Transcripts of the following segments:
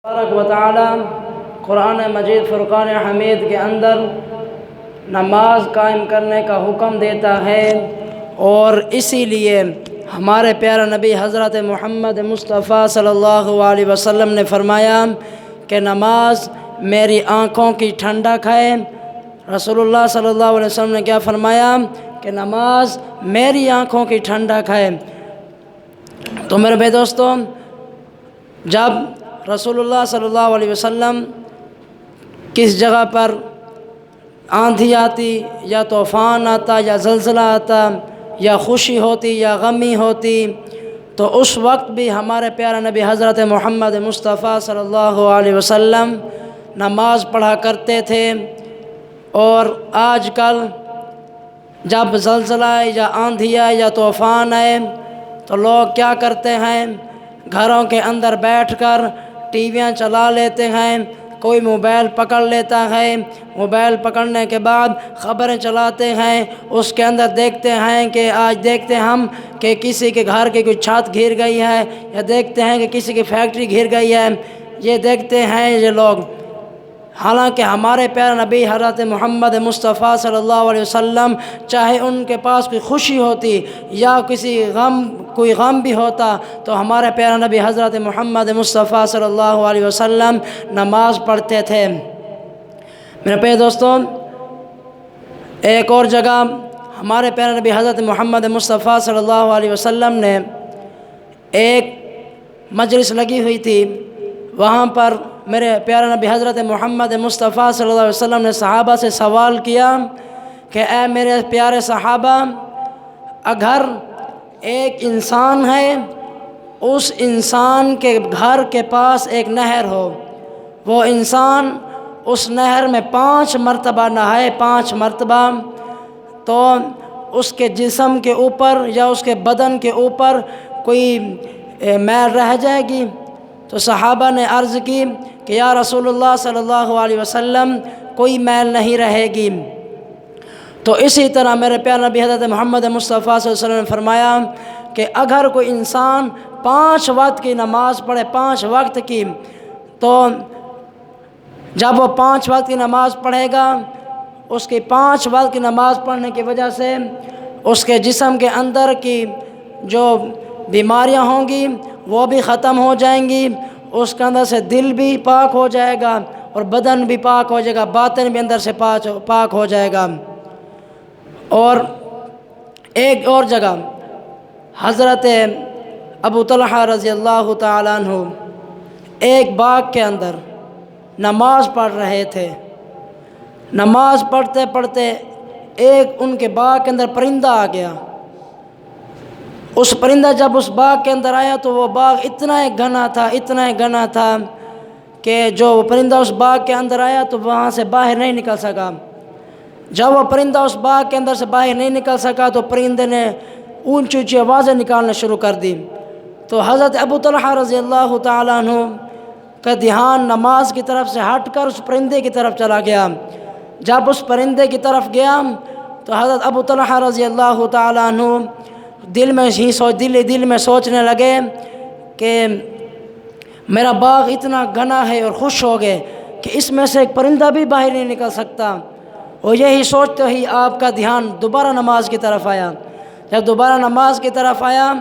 تبارک و تعالی قرآن مجید فرقان حمید کے اندر نماز قائم کرنے کا حکم دیتا ہے، اور اسی لیے ہمارے پیارے نبی حضرت محمد مصطفیٰ صلی اللہ علیہ وسلم نے فرمایا کہ نماز میری آنکھوں کی ٹھنڈک ہے۔ رسول اللہ صلی اللہ علیہ وسلم نے کیا فرمایا کہ نماز میری آنکھوں کی ٹھنڈک ہے۔ تو میرے بھائی دوستوں، جب رسول اللہ صلی اللہ علیہ وسلم کس جگہ پر آندھی آتی یا طوفان آتا یا زلزلہ آتا یا خوشی ہوتی یا غمی ہوتی، تو اس وقت بھی ہمارے پیارے نبی حضرت محمد مصطفیٰ صلی اللہ علیہ وسلم نماز پڑھا کرتے تھے۔ اور آج کل جب زلزلہ آئے یا آندھی آئے یا طوفان آئے تو لوگ کیا کرتے ہیں، گھروں کے اندر بیٹھ کر ٹی ویاں چلا لیتے ہیں، کوئی موبائل پکڑ لیتا ہے، موبائل پکڑنے کے بعد خبریں چلاتے ہیں، اس کے اندر دیکھتے ہیں کہ آج دیکھتے ہیں ہم کہ کسی کے گھر کی کوئی چھت گر گئی ہے، یا دیکھتے ہیں کہ کسی کی فیکٹری گر گئی ہے، یہ دیکھتے ہیں یہ لوگ۔ حالانکہ ہمارے پیارے نبی حضرت محمد مصطفیٰ صلی اللہ علیہ وسلم چاہے ان کے پاس کوئی خوشی ہوتی یا کوئی غم بھی ہوتا، تو ہمارے پیارے نبی حضرت محمد مصطفیٰ صلی اللہ علیہ وسلم نماز پڑھتے تھے۔ میرے پیارے دوستوں، ایک اور جگہ ہمارے پیارے نبی حضرت محمد مصطفیٰ صلی اللہ علیہ وسلم نے ایک مجلس لگی ہوئی تھی، وہاں پر میرے پیارے نبی حضرت محمد مصطفیٰ صلی اللہ علیہ وسلم نے صحابہ سے سوال کیا کہ اے میرے پیارے صحابہ، اگر ایک انسان ہے، اس انسان کے گھر کے پاس ایک نہر ہو، وہ انسان اس نہر میں 5 مرتبہ نہائے، 5 مرتبہ، تو اس کے جسم کے اوپر یا اس کے بدن کے اوپر کوئی میل رہ جائے گی؟ تو صحابہ نے عرض کی کہ یا رسول اللہ صلی اللہ علیہ وسلم، کوئی میل نہیں رہے گی۔ تو اسی طرح میرے پیارے نبی حضرت محمد مصطفیٰ صلی اللہ علیہ وسلم نے فرمایا کہ اگر کوئی انسان 5 وقت کی نماز پڑھے، 5 وقت کی، تو جب وہ 5 وقت کی نماز پڑھے گا، اس کی 5 وقت کی نماز پڑھنے کی وجہ سے اس کے جسم کے اندر کی جو بیماریاں ہوں گی وہ بھی ختم ہو جائیں گی، اس کے اندر سے دل بھی پاک ہو جائے گا اور بدن بھی پاک ہو جائے گا، باطن بھی اندر سے پاک ہو جائے گا۔ اور ایک اور جگہ حضرت ابو طلحہ رضی اللہ تعالیٰ عنہ ایک باغ کے اندر نماز پڑھ رہے تھے۔ نماز پڑھتے پڑھتے ایک ان کے باغ کے اندر پرندہ آ گیا۔ اس پرندہ جب اس باغ کے اندر آیا تو وہ باغ اتنا گھنا تھا کہ جو پرندہ اس باغ کے اندر آیا تو وہاں سے باہر نہیں نکل سکا۔ جب وہ پرندہ اس باغ کے اندر سے باہر نہیں نکل سکا تو پرندے نے اونچی اونچی آوازیں نکالنا شروع کر دی۔ تو حضرت ابو طلحہ رضی اللہ تعالیٰ عنہ کا دھیان نماز کی طرف سے ہٹ کر اس پرندے کی طرف چلا گیا۔ جب اس پرندے کی طرف گیا تو حضرت ابو طلحہ رضی اللہ تعالیٰ عنہ دل میں سوچنے لگے کہ میرا باغ اتنا گھنا ہے، اور خوش ہو گئے کہ اس میں سے ایک پرندہ بھی باہر نہیں نکل سکتا۔ اور یہی سوچتے ہی آپ کا دھیان دوبارہ نماز کی طرف آیا۔ جب دوبارہ نماز کی طرف آیا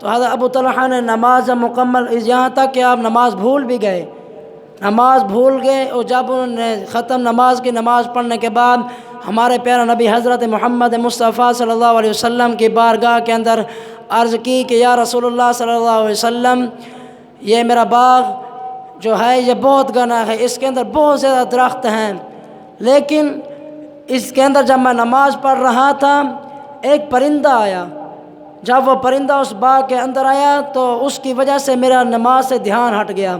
تو حضرت ابو طلحہ نے نماز مکمل، یہاں تک کہ آپ نماز بھول بھی گئے، اور جب انہوں نے نماز پڑھنے کے بعد ہمارے پیارے نبی حضرت محمد مصطفیٰ صلی اللہ علیہ وسلم کی بارگاہ کے اندر عرض کی کہ یا رسول اللہ صلی اللہ علیہ وسلم، یہ میرا باغ جو ہے یہ بہت گھنا ہے، اس کے اندر بہت زیادہ درخت ہیں، لیکن اس کے اندر جب میں نماز پڑھ رہا تھا ایک پرندہ آیا۔ جب وہ پرندہ اس باغ کے اندر آیا تو اس کی وجہ سے میرا نماز سے دھیان ہٹ گیا۔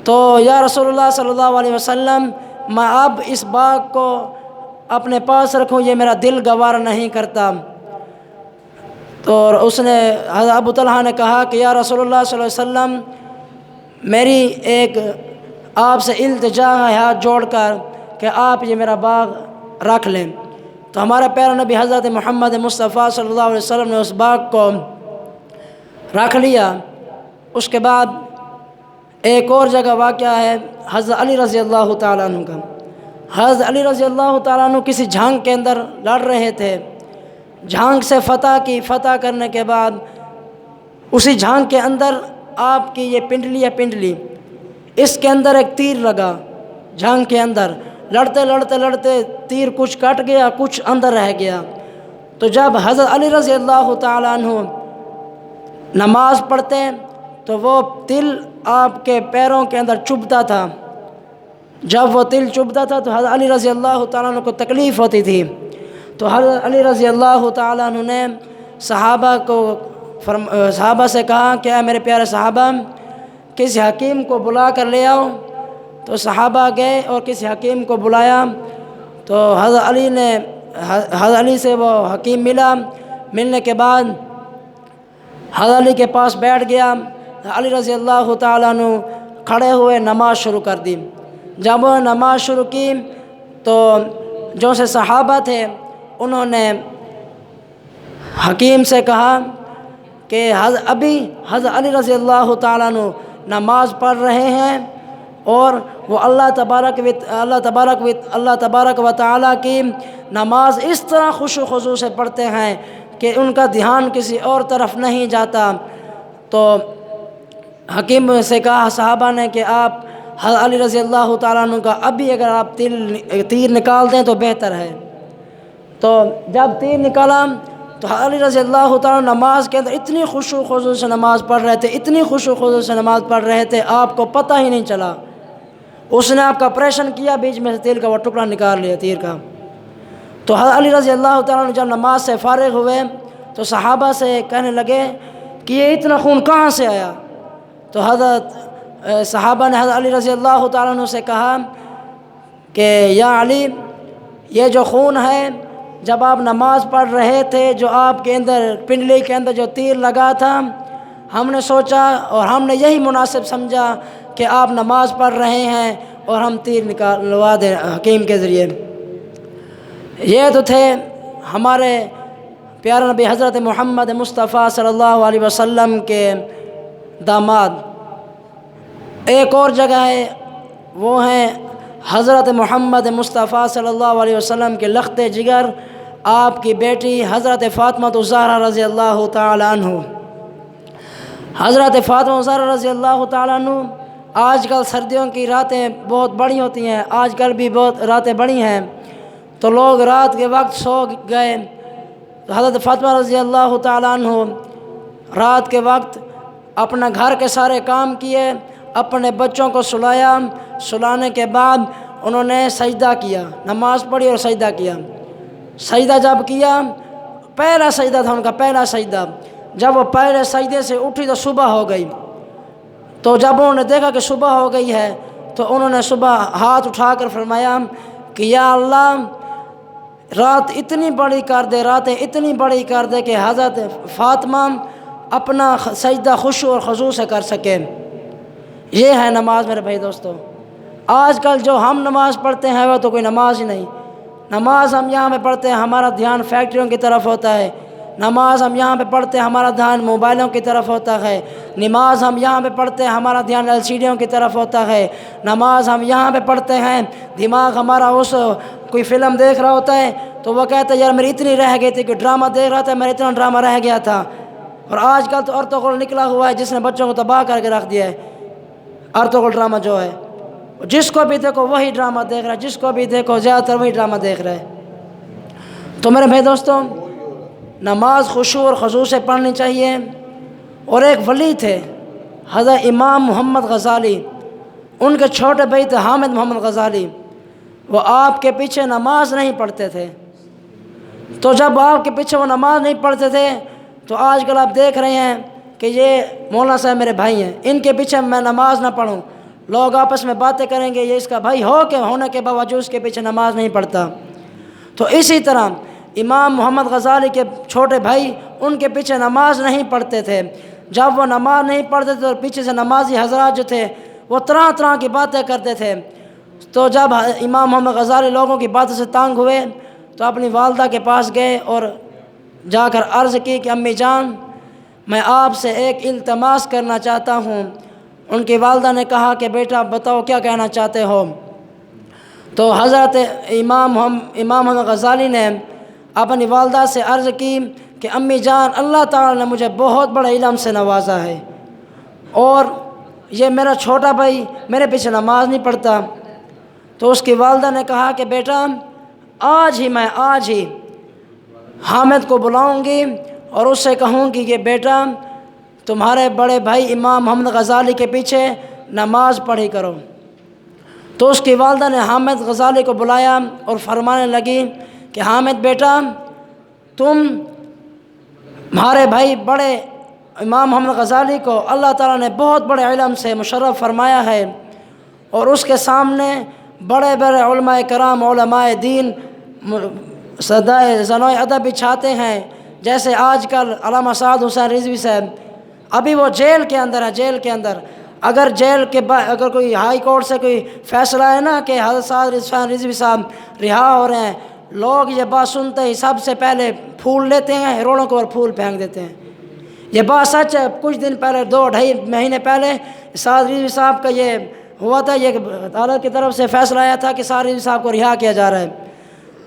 تو یا رسول اللہ صلی اللہ علیہ وسلم، میں اب اس باغ کو اپنے پاس رکھوں، یہ میرا دل گوارا نہیں کرتا۔ تو اس نے حضرت ابو طلحہ نے کہا کہ یا رسول اللہ صلی اللہ علیہ وسلم، میری ایک آپ سے التجا ہے ہاتھ جوڑ کر کہ آپ یہ میرا باغ رکھ لیں۔ تو ہمارا پیارا نبی حضرت محمد مصطفیٰ صلی اللہ علیہ وسلم نے اس باغ کو رکھ لیا۔ اس کے بعد ایک اور جگہ واقعہ ہے حضرت علی رضی اللہ تعالیٰ عنہ کا۔ حضرت علی رضی اللہ تعالیٰ عنہ کسی جھانگ کے اندر لڑ رہے تھے، جھانگ سے فتح کی، فتح کرنے کے بعد اسی جھانگ کے اندر آپ کی یہ پنڈلی ہے، پنڈلی اس کے اندر ایک تیر لگا جھانگ کے اندر، لڑتے لڑتے لڑتے تیر کچھ کٹ گیا، کچھ اندر رہ گیا۔ تو جب حضرت علی رضی اللہ تعالیٰ عنہ نماز پڑھتے تو وہ تل آپ کے پیروں کے اندر چبھتا تھا، جب وہ تل چبھتا تھا تو حضرت علی رضی اللہ تعالیٰ عنہ کو تکلیف ہوتی تھی۔ تو حضرت علی رضی اللہ تعالیٰ عنہ نے صحابہ سے کہا کہ اے میرے پیارے صحابہ، کسی حکیم کو بلا کر لے آؤ۔ تو صحابہ گئے اور کسی حکیم کو بلایا، تو حضرت علی سے وہ حکیم ملا، ملنے کے بعد حضرت علی کے پاس بیٹھ گیا۔ علی رضی اللہ تعالیٰ عنہ کھڑے ہوئے نماز شروع کر دی۔ جب وہ نماز شروع کی تو جو سے صحابہ تھے انہوں نے حکیم سے کہا کہ ابھی حضرت علی رضی اللہ تعالیٰ عنہ نماز پڑھ رہے ہیں اور وہ اللہ تبارک و تعالیٰ کی نماز اس طرح خشوع و خضوع سے پڑھتے ہیں کہ ان کا دھیان کسی اور طرف نہیں جاتا۔ تو حکیم سے کہا صحابہ نے کہ آپ حضرت علی رضی اللہ تعالیٰ عنہ کا ابھی اگر آپ تیر نکال دیں تو بہتر ہے۔ تو جب تیر نکالا تو حضرت علی رضی اللہ تعالیٰ عنہ نماز کے اندر اتنی خشوع و خضوع سے نماز پڑھ رہے تھے، اتنی خشوع و خضوع سے نماز پڑھ رہے تھے، آپ کو پتہ ہی نہیں چلا۔ اس نے آپ کا آپریشن کیا، بیچ میں سے تیر کا وہ ٹکڑا نکال لیا، تیر کا۔ تو حضرت علی رضی اللہ تعالیٰ عنہ جب نماز سے فارغ ہوئے تو صحابہ سے کہنے لگے کہ یہ اتنا خون کہاں سے آیا؟ تو صحابہ نے حضرت علی رضی اللہ تعالیٰ عنہ سے کہا کہ یا علی، یہ جو خون ہے جب آپ نماز پڑھ رہے تھے، جو آپ کے اندر پنڈلی کے اندر جو تیر لگا تھا، ہم نے سوچا اور ہم نے یہی مناسب سمجھا کہ آپ نماز پڑھ رہے ہیں اور ہم تیر نکلوا دیں حکیم کے ذریعے۔ یہ تو تھے ہمارے پیارے نبی حضرت محمد مصطفیٰ صلی اللہ علیہ وسلم کے داماد۔ ایک اور جگہ ہے، وہ ہیں حضرت محمد مصطفیٰ صلی اللہ علیہ وسلم کے لخت جگر، آپ کی بیٹی حضرت فاطمہ الزہرا رضی اللہ تعالیٰ عنہ۔ حضرت فاطمہ الزہرا رضی اللہ تعالیٰ عنہ، آج کل سردیوں کی راتیں بہت بڑی ہوتی ہیں، آج کل بھی بہت راتیں بڑی ہیں، تو لوگ رات کے وقت سو گئے، تو حضرت فاطمہ رضی اللہ تعالیٰ عنہ رات کے وقت اپنا گھر کے سارے کام کیے، اپنے بچوں کو سلایا، سلانے کے بعد انہوں نے سجدہ کیا، نماز پڑھی اور سجدہ کیا۔ سجدہ جب کیا، پہلا سجدہ تھا ان کا، پہلا سجدہ، جب وہ پہلے سجدے سے اٹھی تو صبح ہو گئی۔ تو جب انہوں نے دیکھا کہ صبح ہو گئی ہے تو انہوں نے صبح ہاتھ اٹھا کر فرمایا کہ یا اللہ، رات اتنی بڑی کر دے، راتیں اتنی بڑی کر دے کہ حضرت فاطمہ اپنا سجدہ خشوع اور خضوع سے کر سکے۔ یہ ہے نماز میرے بھائی دوستو۔ آج کل جو ہم نماز پڑھتے ہیں وہ تو کوئی نماز ہی نہیں۔ نماز ہم یہاں پہ پڑھتے ہیں، ہمارا دھیان فیکٹریوں کی طرف ہوتا ہے۔ نماز ہم یہاں پہ پڑھتے ہیں، ہمارا دھیان موبائلوں کی طرف ہوتا ہے۔ نماز ہم یہاں پہ پڑھتے ہیں، ہمارا دھیان LCDوں کی طرف ہوتا ہے۔ نماز ہم یہاں پہ پڑھتے ہیں، دماغ ہمارا کوئی فلم دیکھ رہا ہوتا ہے تو وہ کہتا ہے یار میری اتنی رہ گئی تھی، کوئی ڈرامہ دیکھ رہا تھا میرا اتنا ڈرامہ رہ گیا تھا۔ اور آج کل تو ارطغرل نکلا ہوا ہے جس نے بچوں کو تباہ کر کے رکھ دیا ہے۔ ارطغرل ڈرامہ جو ہے، جس کو بھی دیکھو وہی ڈرامہ دیکھ رہا ہے، جس کو بھی دیکھو زیادہ تر وہی ڈرامہ دیکھ رہا ہے۔ تو میرے بھائی دوستوں، نماز خشوع اور خضوع سے پڑھنی چاہیے۔ اور ایک ولی تھے حضرت امام محمد غزالی، ان کے چھوٹے بھائی تھے حامد محمد غزالی، وہ آپ کے پیچھے نماز نہیں پڑھتے تھے۔ تو جب آپ کے پیچھے وہ نماز نہیں پڑھتے تھے تو آج کل آپ دیکھ رہے ہیں کہ یہ مولانا صاحب میرے بھائی ہیں، ان کے پیچھے میں نماز نہ پڑھوں، لوگ آپس میں باتیں کریں گے یہ اس کا بھائی ہونے کے باوجود اس کے پیچھے نماز نہیں پڑھتا۔ تو اسی طرح امام محمد غزالی کے چھوٹے بھائی ان کے پیچھے نماز نہیں پڑھتے تھے۔ جب وہ نماز نہیں پڑھتے تھے تو پیچھے سے نمازی حضرات جو تھے وہ طرح طرح کی باتیں کرتے تھے۔ تو جب امام محمد غزالی لوگوں کی باتوں سے تانگ ہوئے تو اپنی والدہ کے پاس گئے اور جا کر عرض کی کہ امی جان، میں آپ سے ایک التماس کرنا چاہتا ہوں۔ ان کی والدہ نے کہا کہ بیٹا بتاؤ کیا کہنا چاہتے ہو؟ تو حضرت امام محمد غزالی نے اپنی والدہ سے عرض کی کہ امی جان، اللہ تعالیٰ نے مجھے بہت بڑے علم سے نوازا ہے، اور یہ میرا چھوٹا بھائی میرے پیچھے نماز نہیں پڑھتا۔ تو اس کی والدہ نے کہا کہ بیٹا آج ہی حامد کو بلاؤں گی اور اس سے کہوں گی کہ بیٹا تمہارے بڑے بھائی امام محمد غزالی کے پیچھے نماز پڑھی کرو۔ تو اس کی والدہ نے حامد غزالی کو بلایا اور فرمانے لگی کہ حامد بیٹا، تمہارے بھائی بڑے امام محمد غزالی کو اللہ تعالیٰ نے بہت بڑے علم سے مشرف فرمایا ہے، اور اس کے سامنے بڑے بڑے علماء کرام، علماء دین زنوِ ادب بچھاتے ہیں، جیسے آج کل علامہ سعد حسین رضوی صاحب، ابھی وہ جیل کے اندر ہے۔ جیل کے اندر اگر اگر کوئی ہائی کورٹ سے کوئی فیصلہ ہے نا کہ حضرت سعد حسین رضوی صاحب رہا ہو رہے ہیں، لوگ یہ بات سنتے ہی سب سے پہلے پھول لیتے ہیں، روڑوں کے اوپر پھول پھینک دیتے ہیں۔ یہ بات سچ ہے۔ کچھ دن پہلے 2-2.5 مہینے پہلے سعد رضوی صاحب کا یہ ہوا تھا، یہ عدالت کی طرف سے فیصلہ آیا تھا کہ سعد رضوی صاحب کو رہا کیا جا رہا ہے۔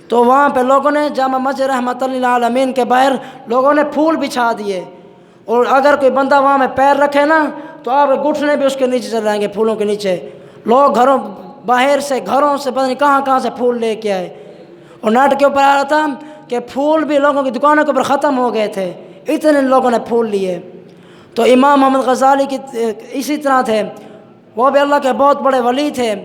تو وہاں پہ لوگوں نے جامع مسجد رحمۃ اللہ للعالمین کے باہر لوگوں نے پھول بچھا دیے، اور اگر کوئی بندہ وہاں میں پیر رکھے نا تو آپ گھٹنے بھی اس کے نیچے چل جائیں گے، پھولوں کے نیچے۔ لوگ باہر سے گھروں سے پتہ نہیں کہاں سے پھول لے کے آئے، اور نیٹ کے اوپر آ رہا تھا کہ پھول بھی لوگوں کی دکانوں کے اوپر ختم ہو گئے تھے، اتنے لوگوں نے پھول لیے۔ تو امام محمد غزالی کی اسی طرح تھے، وہ بھی اللہ کے بہت بڑے ولی تھے،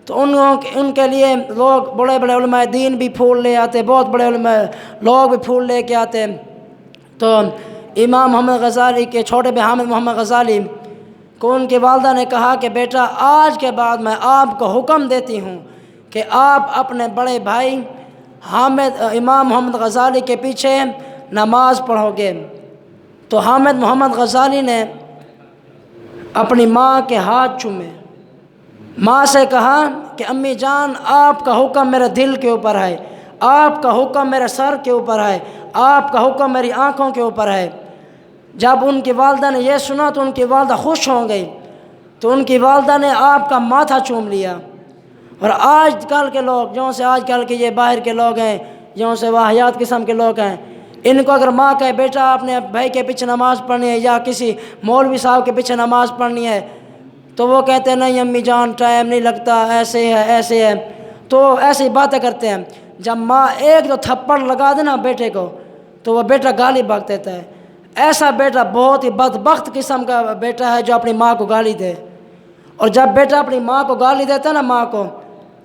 تو ان کے لیے لوگ بڑے بڑے علماء دین بھی پھول لے آتے، بہت بڑے علماء لوگ بھی پھول لے کے آتے۔ تو امام محمد غزالی کے چھوٹے بھائی حامد محمد غزالی کو ان کی والدہ نے کہا کہ بیٹا آج کے بعد میں آپ کو حکم دیتی ہوں کہ آپ اپنے بڑے بھائی امام محمد غزالی کے پیچھے نماز پڑھو گے۔ تو حامد محمد غزالی نے اپنی ماں کے ہاتھ چومے، ماں سے کہا کہ امی جان، آپ کا حکم میرے دل کے اوپر ہے، آپ کا حکم میرے سر کے اوپر ہے، آپ کا حکم میری آنکھوں کے اوپر ہے۔ جب ان کی والدہ نے یہ سنا تو ان کی والدہ خوش ہو گئی، تو ان کی والدہ نے آپ کا ماتھا چوم لیا۔ اور آج کل کے لوگ آج کل کے یہ باہر کے لوگ ہیں، واہیات قسم کے لوگ ہیں، ان کو اگر ماں کہے بیٹا اپنے بھائی کے پیچھے نماز پڑھنی ہے یا کسی مولوی صاحب کے پیچھے نماز پڑھنی ہے، تو وہ کہتے ہیں نہیں امی جان ٹائم نہیں لگتا، ایسے ہے، تو ایسی باتیں کرتے ہیں۔ جب ماں ایک دو تھپڑ لگا دے نا بیٹے کو تو وہ بیٹا گالی بک دیتا ہے۔ ایسا بیٹا بہت ہی بدبخت قسم کا بیٹا ہے جو اپنی ماں کو گالی دے، اور جب بیٹا اپنی ماں کو گالی دیتا ہے نا ماں کو،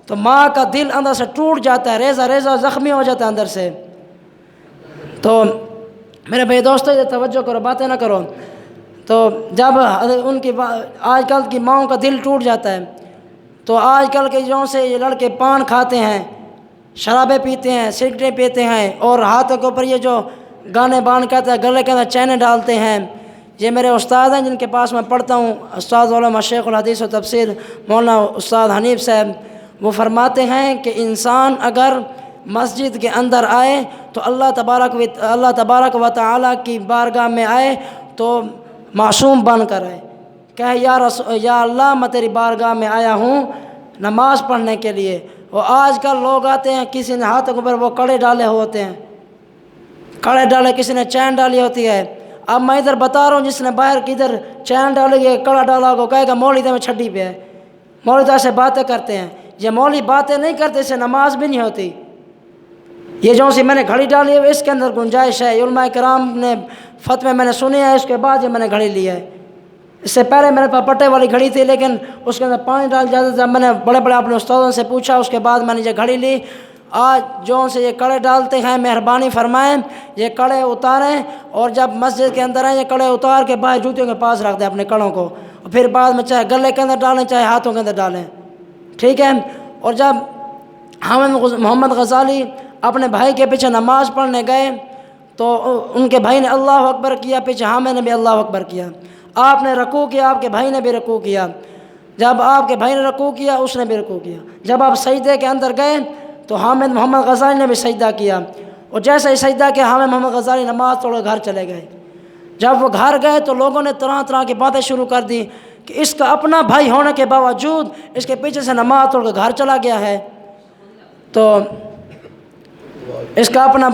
تو ماں کا دل اندر سے ٹوٹ جاتا ہے، ریزہ زخمی ہو جاتا ہے اندر سے۔ تو میرے بھائی دوستو یہ توجہ کرو، باتیں نہ کرو۔ تو جب ان کی آج کل کی ماؤں کا دل ٹوٹ جاتا ہے، تو آج کل کے سے یہ لڑکے پان کھاتے ہیں، شرابیں پیتے ہیں، سگریٹیں پیتے ہیں، اور ہاتھوں کے اوپر یہ جو گانے بان کہتے ہیں، گلے کے اندر چینیں ڈالتے ہیں۔ یہ میرے استاد ہیں جن کے پاس میں پڑھتا ہوں، استاد علماء شیخ الحدیث و تفسیر مولانا استاد حنیف صاحب، وہ فرماتے ہیں کہ انسان اگر مسجد کے اندر آئے تو اللہ تبارک و تعالیٰ کی بارگاہ میں آئے تو معصوم بن کر آئے، کہے یا اللہ میں تیری بارگاہ میں آیا ہوں نماز پڑھنے کے لیے۔ وہ آج کل لوگ آتے ہیں، کسی نے ہاتھ کے اوپر وہ کڑے ڈالے ہوتے ہیں، کسی نے چین ڈالی ہوتی ہے۔ اب میں ادھر بتا رہا ہوں، جس نے باہر کی ادھر چین ڈالی ہے، کڑا ڈالا ہوگا، کہے گا مولوی میں چھٹی پہ ہے، مولوی تو ایسے باتیں کرتے ہیں۔ یہ مولوی باتیں نہیں کرتے، اس سے نماز بھی نہیں ہوتی۔ یہ میں نے گھڑی ڈالی ہے اس کے اندر گنجائش ہے، علماء کرام نے فتوے میں نے سنے ہیں، اس کے بعد یہ میں نے گھڑی لی ہے۔ اس سے پہلے میرے پاس پٹے والی گھڑی تھی، لیکن اس کے اندر پانی ڈال جاتا تھا۔ میں نے بڑے بڑے اپنے استادوں سے پوچھا، اس کے بعد میں نے یہ گھڑی لی۔ آج یہ کڑے ڈالتے ہیں، مہربانی فرمائیں یہ کڑے اتاریں، اور جب مسجد کے اندر ہیں یہ کڑے اتار کے باہر جوتیوں کے پاس رکھ دیں اپنے کڑوں کو، اور پھر بعد میں چاہے گلے کے اندر ڈالیں چاہے ہاتھوں کے اندر ڈالیں، ٹھیک ہے۔ اور جب حامد محمد غزالی اپنے بھائی کے پیچھے نماز پڑھنے گئے تو ان کے بھائی نے اللہ اکبر کیا، پیچھے حامد نے بھی اللہ اکبر کیا۔ آپ نے رکوع کیا، آپ کے بھائی نے بھی رکوع کیا۔ جب آپ کے بھائی نے رکوع کیا، اس نے بھی رکوع کیا۔ جب آپ سجدے کے اندر گئے تو حامد محمد غزالی نے بھی سجدہ کیا، اور جیسے ہی سجدہ کیا حامد محمد غزالی نماز توڑ گھر چلے گئے۔ جب وہ گھر گئے تو لوگوں نے طرح طرح کی باتیں شروع کر دی کہ اس کا اپنا بھائی ہونے کے باوجود اس کے پیچھے سے نماز توڑ کے گھر چلا گیا ہے، تو اس کا اپنا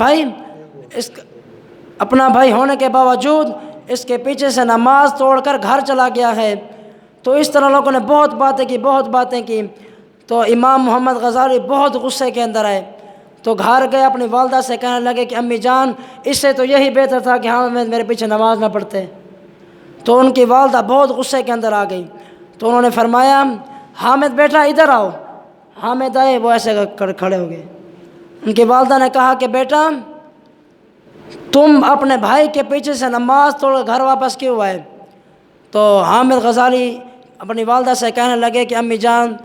بھائی ہونے کے باوجود اس کے پیچھے سے نماز توڑ کر گھر چلا گیا ہے۔ تو اس طرح لوگوں نے بہت باتیں کی، تو امام محمد غزالی بہت غصے کے اندر آئے، تو گھر گئے اپنی والدہ سے کہنے لگے کہ امی جان، اس سے تو یہی بہتر تھا کہ ہاں میرے پیچھے نماز نہ پڑھتے۔ تو ان کی والدہ بہت غصے کے اندر آ گئی، تو انہوں نے فرمایا حامد بیٹا ادھر آؤ۔ حامد آئے، وہ ایسے کھڑے ہو گئے۔ ان کی والدہ نے کہا کہ بیٹا تم اپنے بھائی کے پیچھے سے نماز توڑ کر گھر واپس کیوں آئے؟ تو حامد غزالی اپنی والدہ سے کہنے لگے کہ امی جان،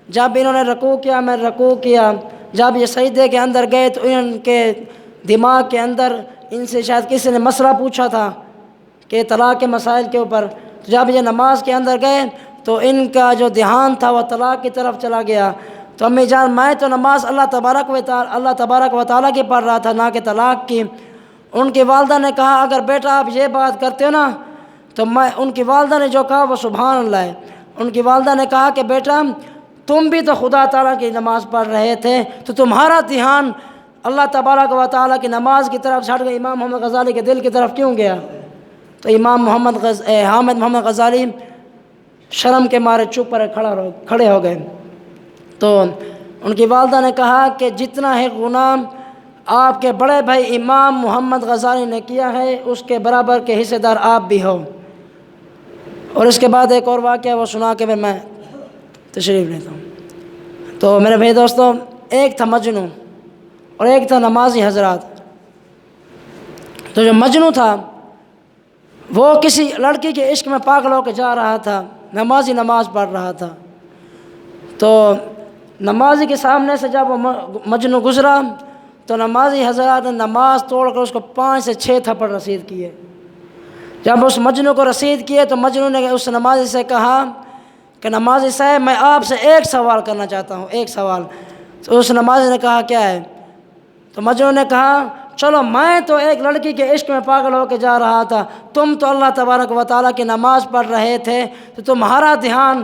جب انہوں نے رکوع کیا میں رکوع کیا، جب یہ سجدے کے اندر گئے تو ان کے دماغ کے اندر ان سے شاید کسی نے مسئلہ پوچھا تھا کہ طلاق کے مسائل کے اوپر، جب یہ نماز کے اندر گئے تو ان کا جو دھیان تھا وہ طلاق کی طرف چلا گیا۔ تو امی جان میں تو نماز اللہ تبارک و تعالیٰ کی پڑھ رہا تھا، نہ کہ طلاق کی۔ ان کی والدہ نے کہا اگر بیٹا آپ یہ بات کرتے ہو نا تو ان کی والدہ نے جو کہا وہ سبحان اللہ ہے۔ ان کی والدہ نے کہا کہ بیٹا تم بھی تو خدا تعالیٰ کی نماز پڑھ رہے تھے، تو تمہارا دھیان اللہ تبارک و تعالیٰ کی نماز کی طرف چھڑ گئے، امام محمد غزالی کے دل کی طرف کیوں گیا؟ تو امام حامد محمد غزالی شرم کے مارے چپ پر کھڑے ہو گئے۔ تو ان کی والدہ نے کہا کہ جتنا ہے گناہ آپ کے بڑے بھائی امام محمد غزالی نے کیا ہے اس کے برابر کے حصے دار آپ بھی ہو۔ اور اس کے بعد ایک اور واقعہ وہ سنا کے میں تشریف لیتا ہوں۔ تو میرے بھائی دوستو، ایک تھا مجنو اور ایک تھا نمازی حضرات۔ تو جو مجنو تھا وہ کسی لڑکی کے عشق میں پاگل ہو کے جا رہا تھا، نمازی نماز پڑھ رہا تھا۔ تو نمازی کے سامنے سے جب وہ مجنو گزرا تو نمازی حضرات نے نماز توڑ کر اس کو 5 سے 6 تھپڑ رسید کیے۔ جب اس مجنو کو رسید کیے تو مجنو نے اس نمازی سے کہا کہ نمازی صاحب میں آپ سے ایک سوال کرنا چاہتا ہوں، ایک سوال۔ تو اس نمازی نے کہا کیا ہے؟ تو مجنو نے کہا چلو میں تو ایک لڑکی کے عشق میں پاگل ہو کے جا رہا تھا، تم تو اللہ تبارک و تعالیٰ کی نماز پڑھ رہے تھے، تو تمہارا دھیان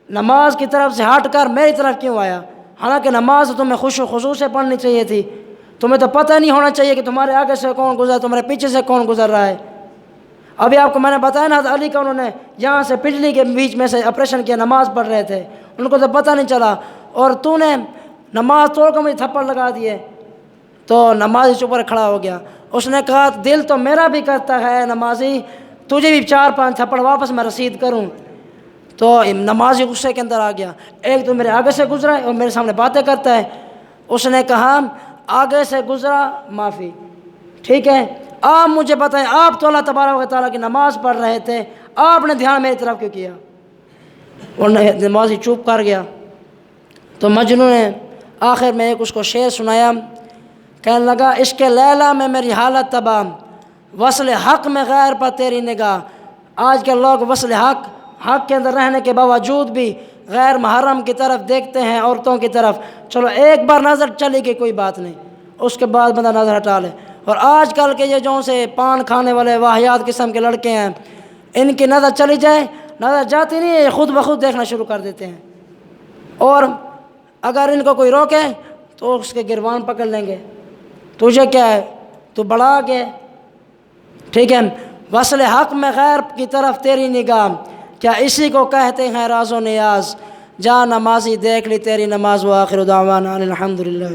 نماز کی طرف سے ہٹ کر میری طرف کیوں آیا؟ حالانکہ نماز تمہیں خشوع و خضوع سے پڑھنی چاہیے تھی، تمہیں تو پتہ نہیں ہونا چاہیے کہ تمہارے آگے سے کون گزر، تمہارے پیچھے سے کون گزر رہا ہے۔ ابھی آپ کو میں نے بتایا نا علی کا انہوں نے یہاں سے پچھلی کے بیچ میں سے آپریشن کیا، نماز پڑھ رہے تھے، ان کو تو پتہ نہیں چلا، اور تو نے نماز توڑ کر مجھے تھپڑ لگا دیے۔ تو نمازی چپ کر کھڑا ہو گیا۔ اس نے کہا دل تو میرا بھی کرتا ہے نمازی تجھے بھی 4-5 تھپڑ واپس میں رسید کروں۔ تو نمازی غصے کے اندر آ گیا، ایک تو میرے آگے سے گزرا ہے اور میرے سامنے باتیں کرتا ہے۔ اس نے کہا آگے سے گزرا معافی، ٹھیک ہے، آپ مجھے بتائیں آپ تو اللہ تبارک و تعالیٰ کی نماز پڑھ رہے تھے، آپ نے دھیان میری طرف کیوں کیا؟ اور نمازی چپ کر گیا۔ تو مجنون نے آخر میں ایک اس کو شعر سنایا، کہنے لگا عشق لیلا میں میری حالت تباہ، وصل حق میں غیر پر تیری نگاہ۔ آج کل لوگ وصل حق کے اندر رہنے کے باوجود بھی غیر محرم کی طرف دیکھتے ہیں، عورتوں کی طرف۔ چلو ایک بار نظر چلی گئی کوئی بات نہیں، اس کے بعد بندہ نظر ہٹا لے۔ اور آج کل کے یہ جو سے پان کھانے والے واہیات قسم کے لڑکے ہیں، ان کی نظر چلی جائے، نظر جاتی نہیں ہے، خود بخود دیکھنا شروع کر دیتے ہیں، اور اگر ان کو کوئی روکے تو اس کے گروان پکڑ لیں گے، تجھے کیا ہے، تو بڑا کے، ٹھیک ہے۔ وصل حق میں غیر کی طرف تیری نگاہ، کیا اسی کو کہتے ہیں راز و نیاز، جا نمازی دیکھ لی تیری نماز، وآخر دعوانا الحمدللہ۔